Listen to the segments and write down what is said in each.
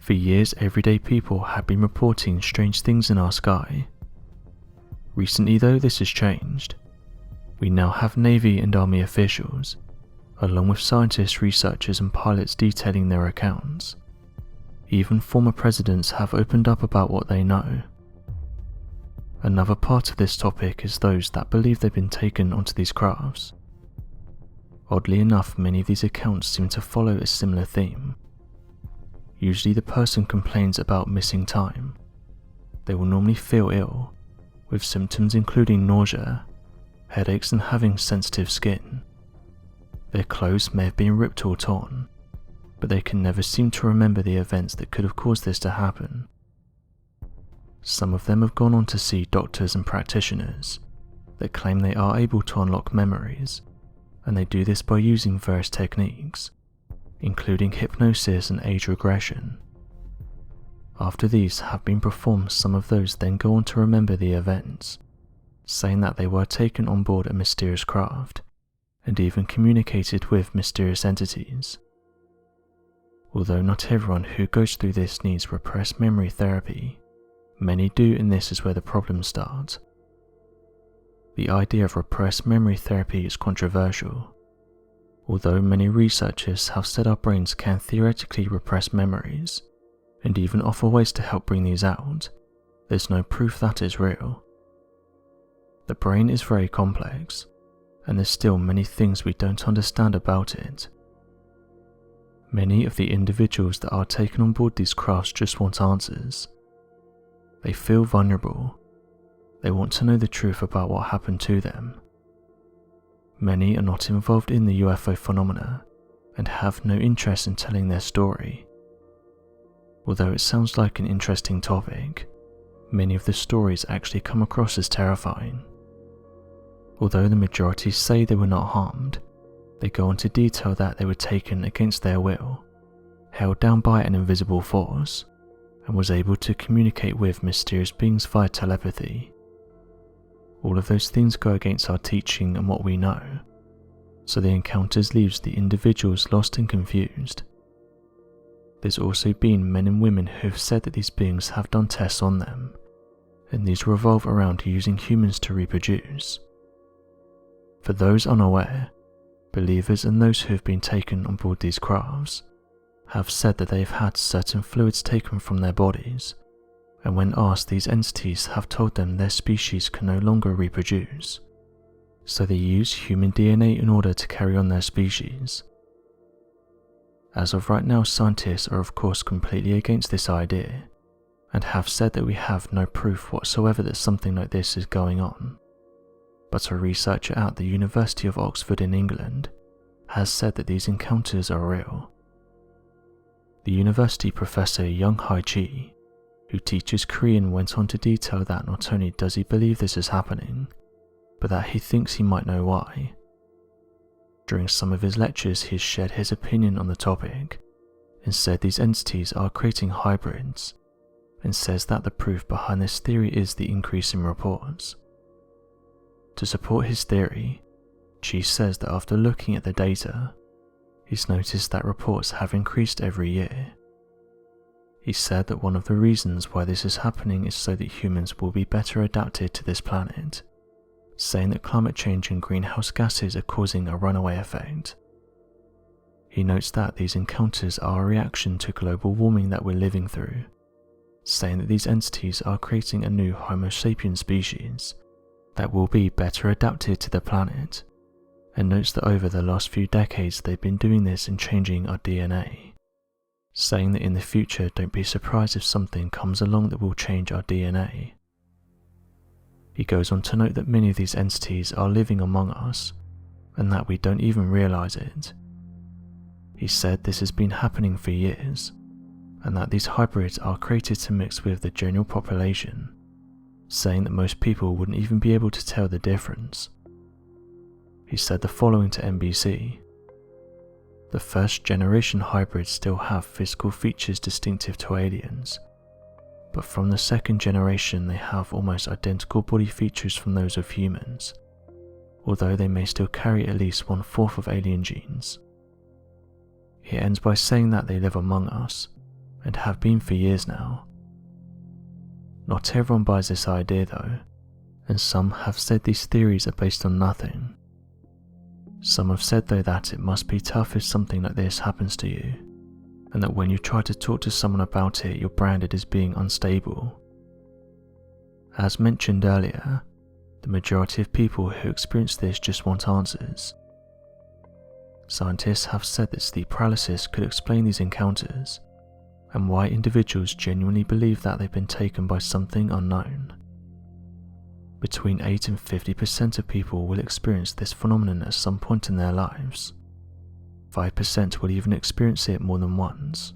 For years, everyday people have been reporting strange things in our sky. Recently though, this has changed. We now have Navy and Army officials, along with scientists, researchers and pilots detailing their accounts. Even former presidents have opened up about what they know. Another part of this topic is those that believe they've been taken onto these crafts. Oddly enough, many of these accounts seem to follow a similar theme. Usually the person complains about missing time. They will normally feel ill, with symptoms including nausea, headaches and having sensitive skin. Their clothes may have been ripped or torn, but they can never seem to remember the events that could have caused this to happen. Some of them have gone on to see doctors and practitioners that claim they are able to unlock memories, and they do this by using various techniques, including hypnosis and age regression. After these have been performed, some of those then go on to remember the events, saying that they were taken on board a mysterious craft, and even communicated with mysterious entities. Although not everyone who goes through this needs repressed memory therapy, many do, and this is where the problems start. The idea of repressed memory therapy is controversial. Although many researchers have said our brains can theoretically repress memories, and even offer ways to help bring these out, there's no proof that is real. The brain is very complex, and there's still many things we don't understand about it. Many of the individuals that are taken on board these crafts just want answers. They feel vulnerable. They want to know the truth about what happened to them. Many are not involved in the UFO phenomena and have no interest in telling their story. Although it sounds like an interesting topic, many of the stories actually come across as terrifying. Although the majority say they were not harmed, they go on to detail that they were taken against their will, held down by an invisible force, and was able to communicate with mysterious beings via telepathy. All of those things go against our teaching and what we know, so the encounters leaves the individuals lost and confused. There's also been men and women who have said that these beings have done tests on them, and these revolve around using humans to reproduce. For those unaware, believers and those who have been taken on board these crafts have said that they've had certain fluids taken from their bodies, and when asked, these entities have told them their species can no longer reproduce, so they use human DNA in order to carry on their species. As of right now, scientists are of course completely against this idea, and have said that we have no proof whatsoever that something like this is going on. But a researcher at the University of Oxford in England has said that these encounters are real. The university professor Young Hai Chi, who teaches Korean, went on to detail that not only does he believe this is happening, but that he thinks he might know why. During some of his lectures, he has shared his opinion on the topic, and said these entities are creating hybrids, and says that the proof behind this theory is the increase in reports. To support his theory, Chi says that after looking at the data, he's noticed that reports have increased every year. He said that one of the reasons why this is happening is so that humans will be better adapted to this planet, saying that climate change and greenhouse gases are causing a runaway effect. He notes that these encounters are a reaction to global warming that we're living through, saying that these entities are creating a new Homo sapiens species that will be better adapted to the planet, and notes that over the last few decades they've been doing this and changing our DNA, saying that in the future don't be surprised if something comes along that will change our DNA. He goes on to note that many of these entities are living among us, and that we don't even realize it. He said this has been happening for years, and that these hybrids are created to mix with the general population, saying that most people wouldn't even be able to tell the difference. He said the following to NBC: "The first generation hybrids still have physical features distinctive to aliens, but from the second generation they have almost identical body features from those of humans, although they may still carry at least 1/4 of alien genes." He ends by saying that they live among us, and have been for years now. Not everyone buys this idea though, and some have said these theories are based on nothing. Some have said though that it must be tough if something like this happens to you, and that when you try to talk to someone about it, you're branded as being unstable. As mentioned earlier, the majority of people who experience this just want answers. Scientists have said that sleep paralysis could explain these encounters, and why individuals genuinely believe that they've been taken by something unknown. Between 8 and 50% of people will experience this phenomenon at some point in their lives. 5% will even experience it more than once.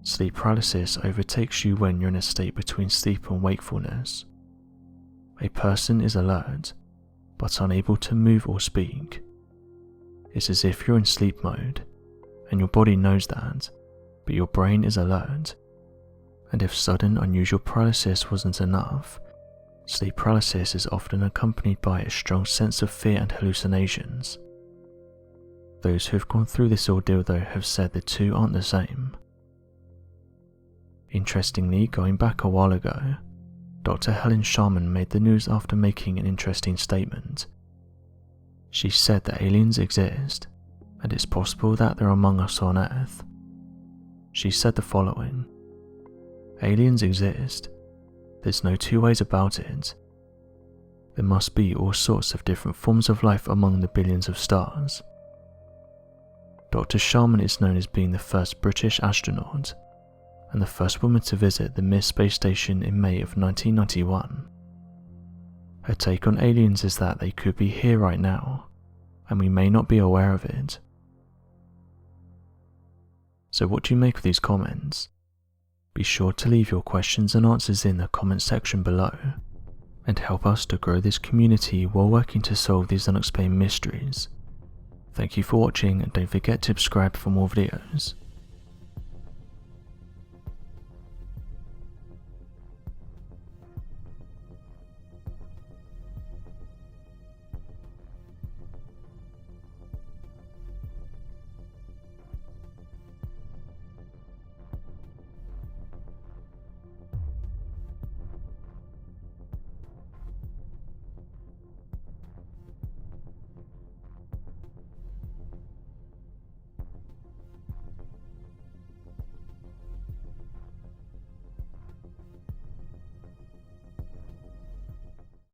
Sleep paralysis overtakes you when you're in a state between sleep and wakefulness. A person is alert, but unable to move or speak. It's as if you're in sleep mode, and your body knows that, but your brain is alert. And if sudden unusual paralysis wasn't enough, sleep paralysis is often accompanied by a strong sense of fear and hallucinations. Those who have gone through this ordeal though have said the two aren't the same. Interestingly, going back a while ago, Dr. Helen Sharman made the news after making an interesting statement. She said that aliens exist, and it's possible that they're among us on Earth. She said the following: "Aliens exist. There's no two ways about it. There must be all sorts of different forms of life among the billions of stars." Dr. Sharman is known as being the first British astronaut, and the first woman to visit the Mir space station in May of 1991. Her take on aliens is that they could be here right now, and we may not be aware of it. So what do you make of these comments? Be sure to leave your questions and answers in the comment section below, and help us to grow this community while working to solve these unexplained mysteries. Thank you for watching, and don't forget to subscribe for more videos.